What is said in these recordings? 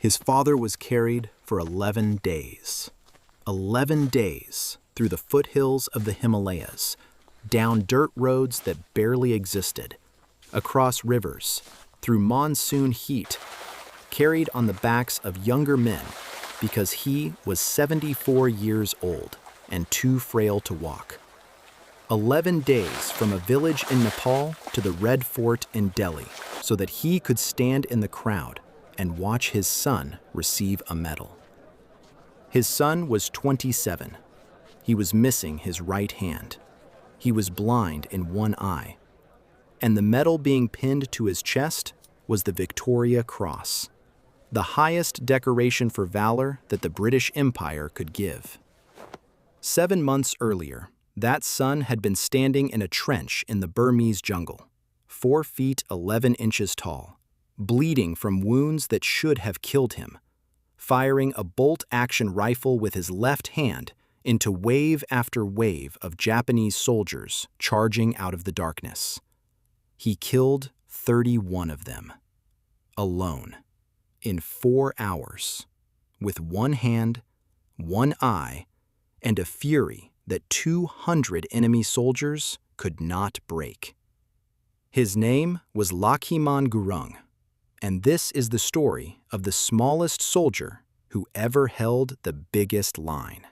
His father was carried for 11 days. 11 days through the foothills of the Himalayas, down dirt roads that barely existed, across rivers, through monsoon heat, carried on the backs of younger men because he was 74 years old and too frail to walk. 11 days from a village in Nepal to the Red Fort in Delhi so that he could stand in the crowd and watch his son receive a medal. His son was 27. He was missing his right hand. He was blind in one eye. And the medal being pinned to his chest was the Victoria Cross, the highest decoration for valor that the British Empire could give. 7 months earlier, that son had been standing in a trench in the Burmese jungle, 4 feet 11 inches tall, bleeding from wounds that should have killed him, firing a bolt-action rifle with his left hand into wave after wave of Japanese soldiers charging out of the darkness. He killed 31 of them, alone, in 4 hours, with one hand, one eye, and a fury that 200 enemy soldiers could not break. His name was Lachhiman Gurung, and this is the story of the smallest soldier who ever held the biggest line.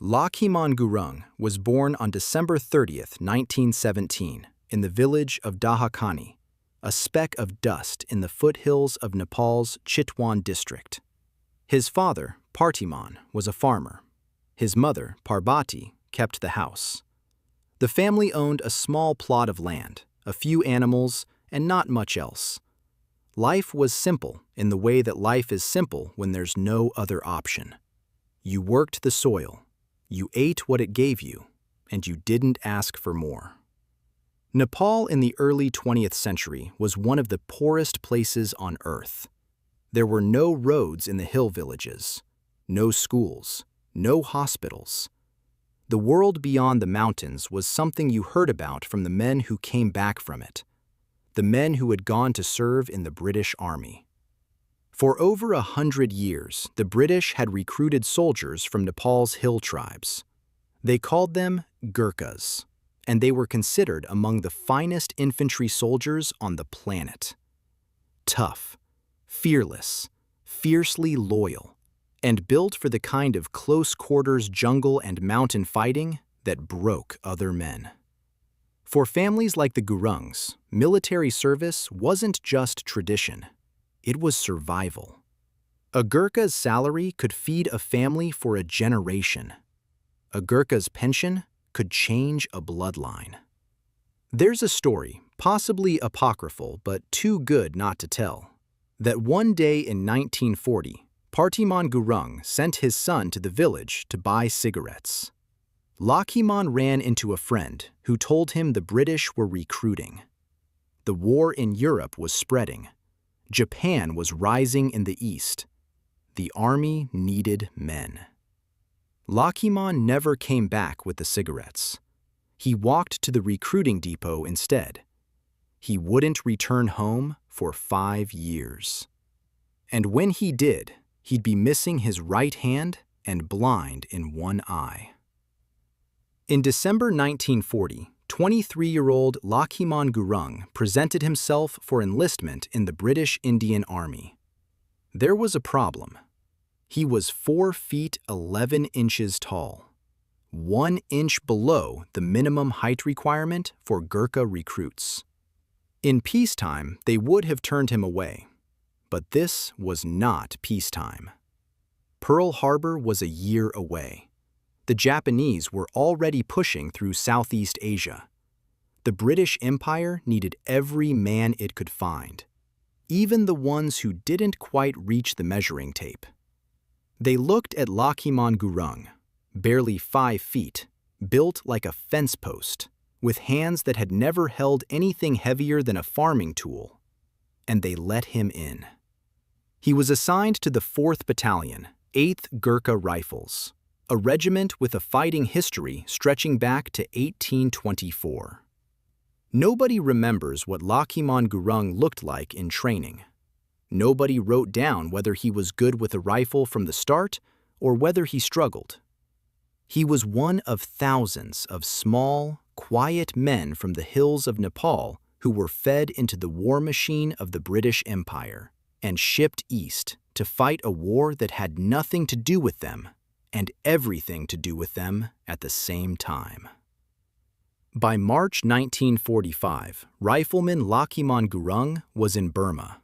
Lachhiman Gurung was born on December 30th, 1917, in the village of Dahakani, a speck of dust in the foothills of Nepal's Chitwan district. His father, Partiman, was a farmer. His mother, Parbati, kept the house. The family owned a small plot of land, a few animals, and not much else. Life was simple in the way that life is simple when there's no other option. You worked the soil, you ate what it gave you, and you didn't ask for more. Nepal in the early 20th century was one of the poorest places on Earth. There were no roads in the hill villages, no schools, no hospitals. The world beyond the mountains was something you heard about from the men who came back from it, the men who had gone to serve in the British Army. For over 100 years, the British had recruited soldiers from Nepal's hill tribes. They called them Gurkhas, and they were considered among the finest infantry soldiers on the planet. Tough, fearless, fiercely loyal, and built for the kind of close-quarters jungle and mountain fighting that broke other men. For families like the Gurungs, military service wasn't just tradition, it was survival. A Gurkha's salary could feed a family for a generation. A Gurkha's pension could change a bloodline. There's a story, possibly apocryphal but too good not to tell, that one day in 1940, Partiman Gurung sent his son to the village to buy cigarettes. Lachhiman ran into a friend who told him the British were recruiting. The war in Europe was spreading. Japan was rising in the east. The army needed men. Lachhiman never came back with the cigarettes. He walked to the recruiting depot instead. He wouldn't return home for 5 years. And when he did, he'd be missing his right hand and blind in one eye. In December 1940, 23-year-old Lachhiman Gurung presented himself for enlistment in the British Indian Army. There was a problem. He was 4 feet 11 inches tall, 1 inch below the minimum height requirement for Gurkha recruits. In peacetime, they would have turned him away. But this was not peacetime. Pearl Harbor was a year away. The Japanese were already pushing through Southeast Asia. The British Empire needed every man it could find, even the ones who didn't quite reach the measuring tape. They looked at Lachhiman Gurung, barely 5 feet, built like a fence post, with hands that had never held anything heavier than a farming tool, and they let him in. He was assigned to the 4th Battalion, 8th Gurkha Rifles, a regiment with a fighting history stretching back to 1824. Nobody remembers what Lachhiman Gurung looked like in training. Nobody wrote down whether he was good with a rifle from the start or whether he struggled. He was one of thousands of small, quiet men from the hills of Nepal who were fed into the war machine of the British Empire and shipped east to fight a war that had nothing to do with them and everything to do with them at the same time. By March 1945, Rifleman Lachhiman Gurung was in Burma.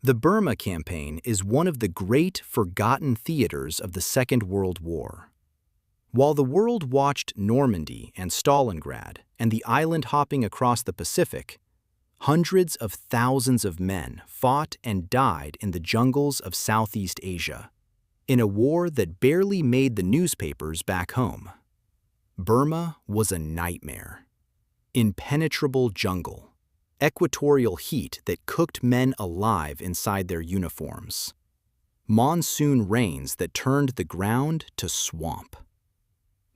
The Burma Campaign is one of the great forgotten theaters of the Second World War. While the world watched Normandy and Stalingrad and the island hopping across the Pacific, hundreds of thousands of men fought and died in the jungles of Southeast Asia, in a war that barely made the newspapers back home. Burma was a nightmare. Impenetrable jungle, equatorial heat that cooked men alive inside their uniforms, monsoon rains that turned the ground to swamp,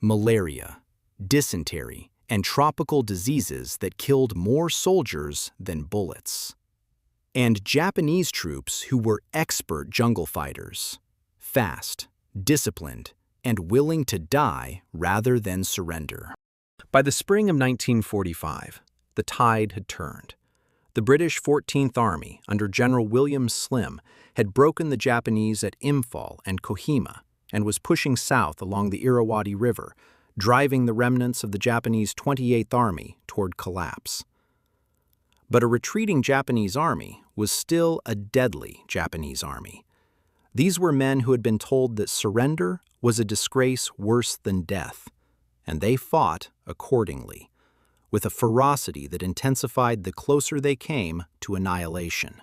malaria, dysentery, and tropical diseases that killed more soldiers than bullets, and Japanese troops who were expert jungle fighters, fast, disciplined, and willing to die rather than surrender. By the spring of 1945, the tide had turned. The British 14th Army, under General William Slim, had broken the Japanese at Imphal and Kohima and was pushing south along the Irrawaddy River, driving the remnants of the Japanese 28th Army toward collapse. But a retreating Japanese army was still a deadly Japanese army. These were men who had been told that surrender was a disgrace worse than death, and they fought accordingly, with a ferocity that intensified the closer they came to annihilation.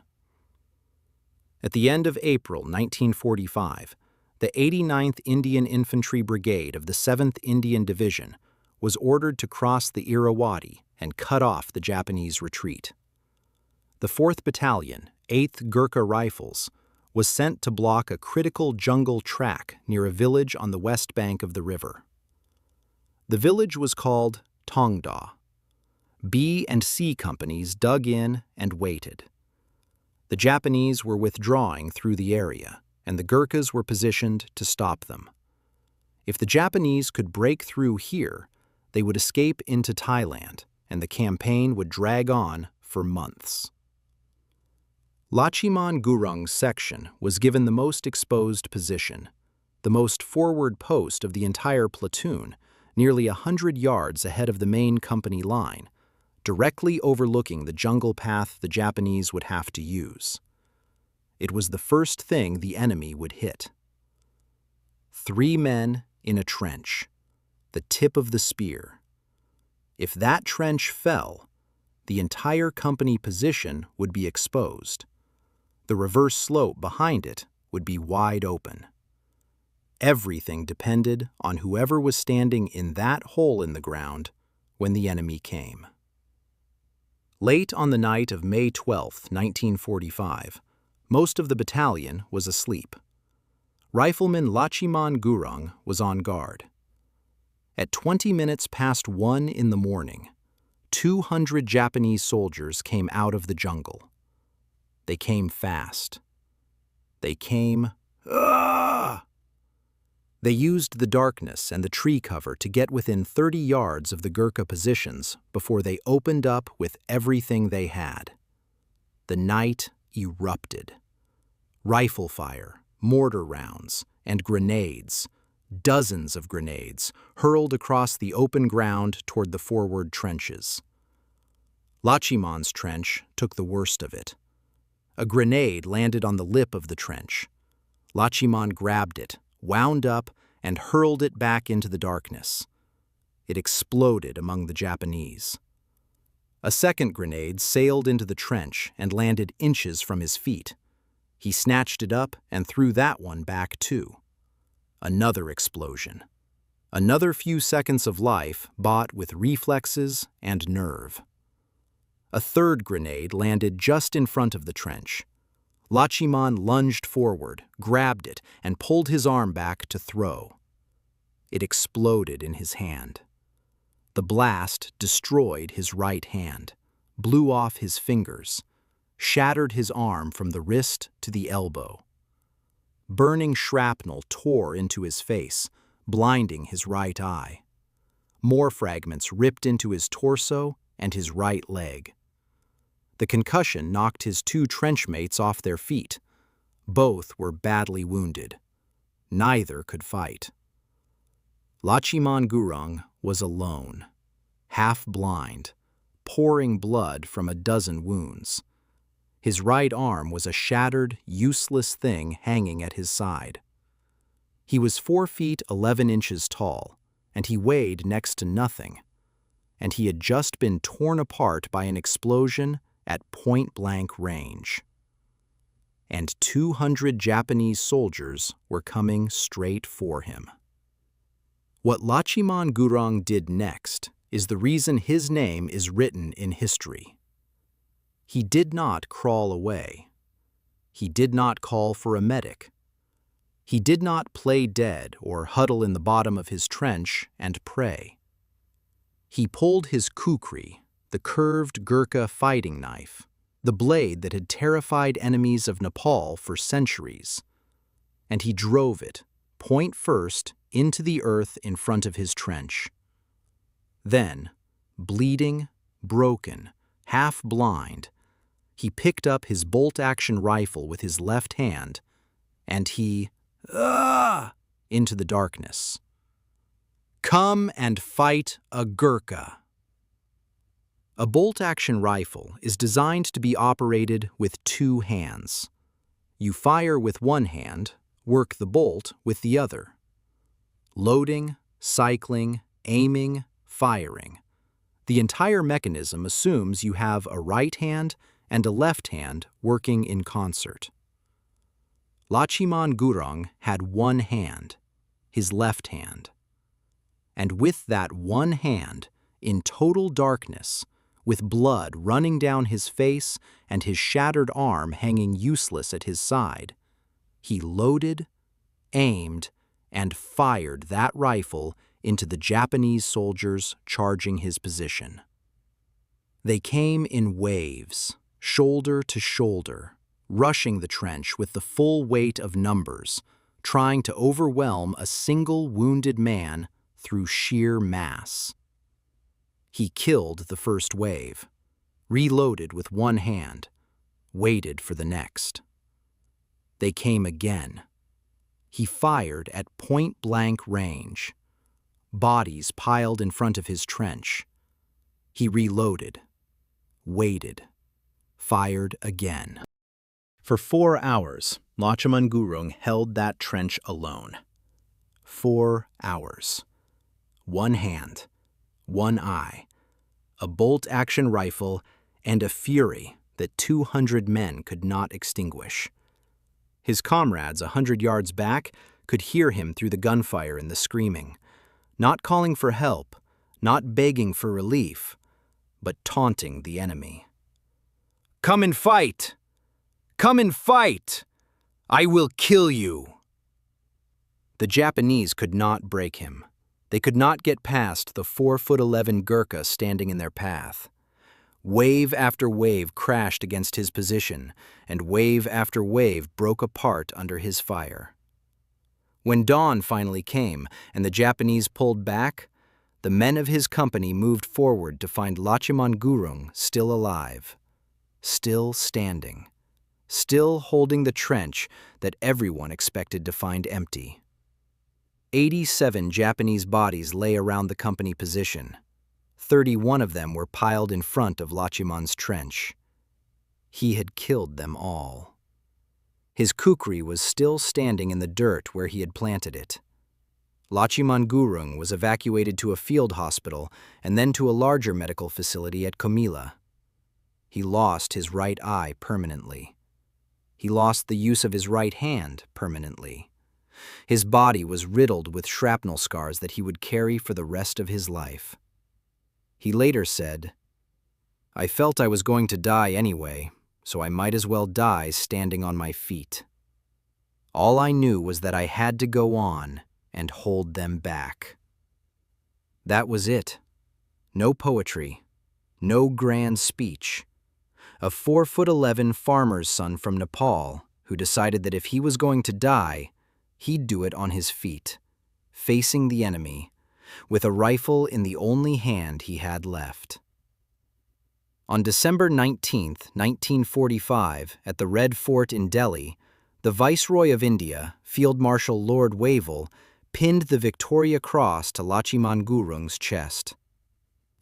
At the end of April 1945, the 89th Indian Infantry Brigade of the 7th Indian Division was ordered to cross the Irrawaddy and cut off the Japanese retreat. The 4th Battalion, 8th Gurkha Rifles, was sent to block a critical jungle track near a village on the west bank of the river. The village was called Tongda. B and C companies dug in and waited. The Japanese were withdrawing through the area, and the Gurkhas were positioned to stop them. If the Japanese could break through here, they would escape into Thailand, and the campaign would drag on for months. Lachhiman Gurung's section was given the most exposed position, the most forward post of the entire platoon, nearly 100 yards ahead of the main company line, directly overlooking the jungle path the Japanese would have to use. It was the first thing the enemy would hit. 3 men in a trench, the tip of the spear. If that trench fell, the entire company position would be exposed. The reverse slope behind it would be wide open. Everything depended on whoever was standing in that hole in the ground when the enemy came. Late on the night of May 12, 1945, most of the battalion was asleep. Rifleman Lachhiman Gurung was on guard. At 20 minutes past 1 in the morning, 200 Japanese soldiers came out of the jungle. They came fast. They came, "Ah!" They used the darkness and the tree cover to get within 30 yards of the Gurkha positions before they opened up with everything they had. The night erupted. Rifle fire, mortar rounds, and grenades, dozens of grenades, hurled across the open ground toward the forward trenches. Lachhiman's trench took the worst of it. A grenade landed on the lip of the trench. Lachhiman grabbed it, wound up, and hurled it back into the darkness. It exploded among the Japanese. A second grenade sailed into the trench and landed inches from his feet. He snatched it up and threw that one back too. Another explosion. Another few seconds of life bought with reflexes and nerve. A third grenade landed just in front of the trench. Lachhiman lunged forward, grabbed it, and pulled his arm back to throw. It exploded in his hand. The blast destroyed his right hand, blew off his fingers, shattered his arm from the wrist to the elbow. Burning shrapnel tore into his face, blinding his right eye. More fragments ripped into his torso and his right leg. The concussion knocked his 2 trenchmates off their feet. Both were badly wounded. Neither could fight. Lachhiman Gurung was alone, half-blind, pouring blood from a dozen wounds. His right arm was a shattered, useless thing hanging at his side. He was 4 feet 11 inches tall, and he weighed next to nothing. And he had just been torn apart by an explosion at point-blank range. And 200 Japanese soldiers were coming straight for him. What Lachhiman Gurung did next is the reason his name is written in history. He did not crawl away. He did not call for a medic. He did not play dead or huddle in the bottom of his trench and pray. He pulled his kukri, the curved Gurkha fighting knife, the blade that had terrified enemies of Nepal for centuries, and he drove it, point first, into the earth in front of his trench. Then, bleeding, broken, half-blind, he picked up his bolt-action rifle with his left hand, and he, into the darkness. Come and fight a Gurkha. A bolt-action rifle is designed to be operated with 2 hands. You fire with one hand, work the bolt with the other. Loading, cycling, aiming, firing. The entire mechanism assumes you have a right hand and a left hand working in concert. Lachhiman Gurung had one hand, his left hand. And with that one hand, in total darkness, with blood running down his face and his shattered arm hanging useless at his side, he loaded, aimed, and fired that rifle into the Japanese soldiers charging his position. They came in waves, shoulder to shoulder, rushing the trench with the full weight of numbers, trying to overwhelm a single wounded man through sheer mass. He killed the first wave, reloaded with one hand, waited for the next. They came again. He fired at point-blank range. Bodies piled in front of his trench. He reloaded, waited, fired again. For 4 hours, Lachhiman Gurung held that trench alone. 4 hours. One hand, one eye, a bolt-action rifle, and a fury that 200 men could not extinguish. His comrades 100 yards back could hear him through the gunfire and the screaming, not calling for help, not begging for relief, but taunting the enemy. "Come and fight! Come and fight! I will kill you!" The Japanese could not break him. They could not get past the 4'11" Gurkha standing in their path. Wave after wave crashed against his position, and wave after wave broke apart under his fire. When dawn finally came and the Japanese pulled back, the men of his company moved forward to find Lachhiman Gurung still alive, still standing, still holding the trench that everyone expected to find empty. 87 Japanese bodies lay around the company position. 31 of them were piled in front of Lachhiman's trench. He had killed them all. His kukri was still standing in the dirt where he had planted it. Lachhiman Gurung was evacuated to a field hospital and then to a larger medical facility at Comilla. He lost his right eye permanently. He lost the use of his right hand permanently. His body was riddled with shrapnel scars that he would carry for the rest of his life. He later said, "I felt I was going to die anyway, so I might as well die standing on my feet. All I knew was that I had to go on and hold them back." That was it. No poetry, no grand speech. a 4'11" farmer's son from Nepal who decided that if he was going to die, he'd do it on his feet, facing the enemy, with a rifle in the only hand he had left. On December 19, 1945, at the Red Fort in Delhi, the Viceroy of India, Field Marshal Lord Wavell, pinned the Victoria Cross to Lachhiman Gurung's chest.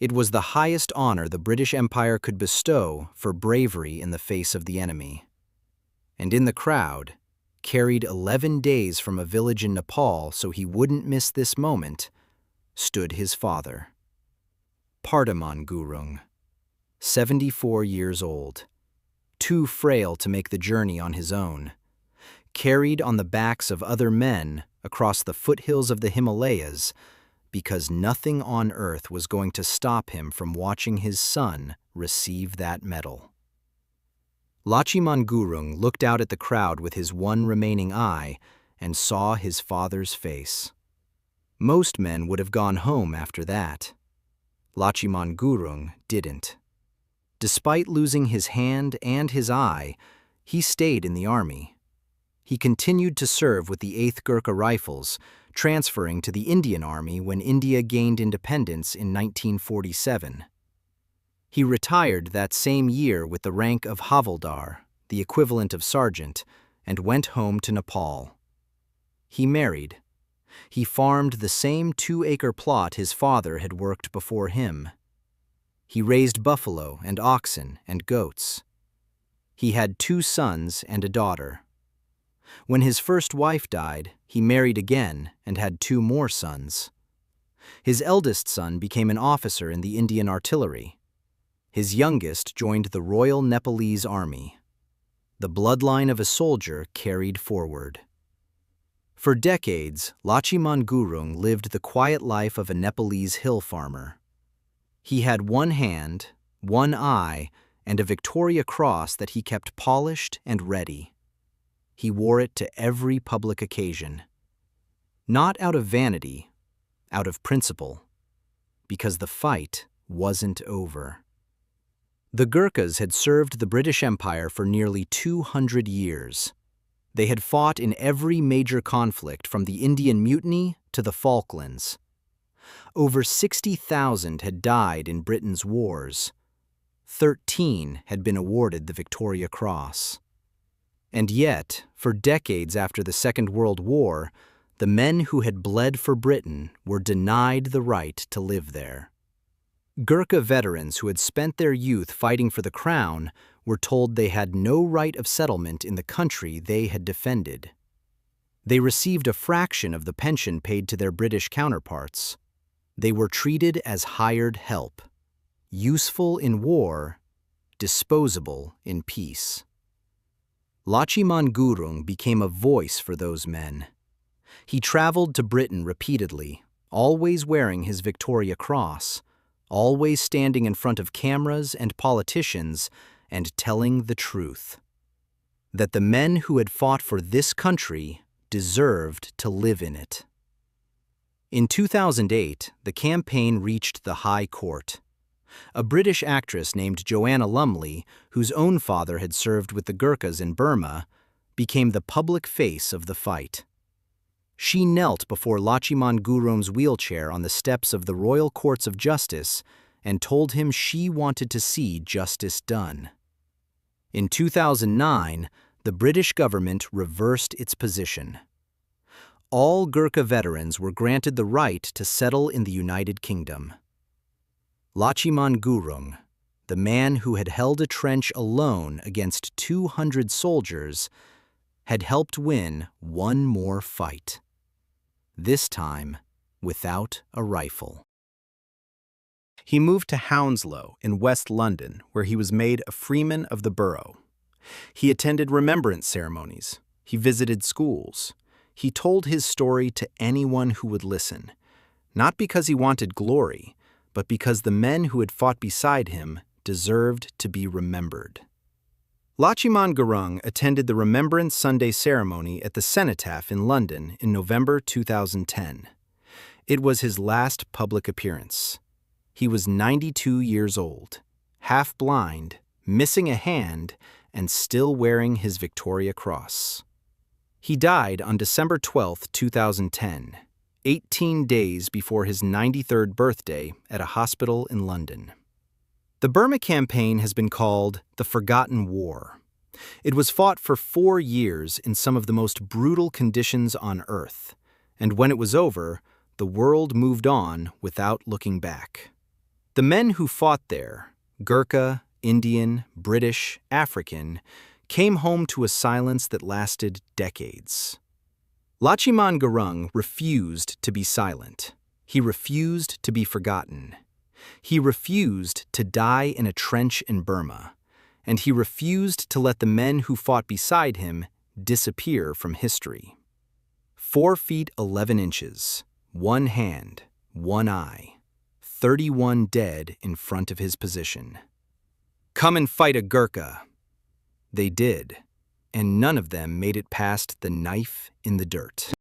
It was the highest honor the British Empire could bestow for bravery in the face of the enemy. And in the crowd, carried 11 days from a village in Nepal so he wouldn't miss this moment, stood his father, Pardaman Gurung, 74 years old, too frail to make the journey on his own, carried on the backs of other men across the foothills of the Himalayas because nothing on earth was going to stop him from watching his son receive that medal. Lachhiman Gurung looked out at the crowd with his one remaining eye and saw his father's face. Most men would have gone home after that. Lachhiman Gurung didn't. Despite losing his hand and his eye, he stayed in the army. He continued to serve with the 8th Gurkha Rifles, transferring to the Indian Army when India gained independence in 1947. He retired that same year with the rank of Havildar, the equivalent of sergeant, and went home to Nepal. He married. He farmed the same 2-acre plot his father had worked before him. He raised buffalo and oxen and goats. He had 2 sons and a daughter. When his first wife died, he married again and had 2 more sons. His eldest son became an officer in the Indian Artillery. His youngest joined the Royal Nepalese Army. The bloodline of a soldier carried forward. For decades, Lachhiman Gurung lived the quiet life of a Nepalese hill farmer. He had 1 hand, 1 eye, and a Victoria Cross that he kept polished and ready. He wore it to every public occasion. Not out of vanity, out of principle, because the fight wasn't over. The Gurkhas had served the British Empire for nearly 200 years. They had fought in every major conflict from the Indian Mutiny to the Falklands. Over 60,000 had died in Britain's wars. 13 had been awarded the Victoria Cross. And yet, for decades after the Second World War, the men who had bled for Britain were denied the right to live there. Gurkha veterans who had spent their youth fighting for the crown were told they had no right of settlement in the country they had defended. They received a fraction of the pension paid to their British counterparts. They were treated as hired help, useful in war, disposable in peace. Lachhiman Gurung became a voice for those men. He traveled to Britain repeatedly, always wearing his Victoria Cross, always standing in front of cameras and politicians and telling the truth. That the men who had fought for this country deserved to live in it. In 2008, the campaign reached the High Court. A British actress named Joanna Lumley, whose own father had served with the Gurkhas in Burma, became the public face of the fight. She knelt before Lachhiman Gurung's wheelchair on the steps of the Royal Courts of Justice and told him she wanted to see justice done. In 2009, the British government reversed its position. All Gurkha veterans were granted the right to settle in the United Kingdom. Lachhiman Gurung, the man who had held a trench alone against 200 soldiers, had helped win one more fight. This time, without a rifle. He moved to Hounslow in West London, where he was made a freeman of the borough. He attended remembrance ceremonies. He visited schools. He told his story to anyone who would listen, not because he wanted glory, but because the men who had fought beside him deserved to be remembered. Lachhiman Gurung attended the Remembrance Sunday ceremony at the Cenotaph in London in November 2010. It was his last public appearance. He was 92 years old, half blind, missing a hand and still wearing his Victoria Cross. He died on December 12, 2010, 18 days before his 93rd birthday at a hospital in London. The Burma campaign has been called the Forgotten War. It was fought for 4 years in some of the most brutal conditions on Earth, and when it was over, the world moved on without looking back. The men who fought there, Gurkha, Indian, British, African, came home to a silence that lasted decades. Lachhiman Gurung refused to be silent. He refused to be forgotten. He refused to die in a trench in Burma, and he refused to let the men who fought beside him disappear from history. 4 feet 11 inches, 1 hand, 1 eye, 31 dead in front of his position. Come and fight a Gurkha. They did, and none of them made it past the knife in the dirt.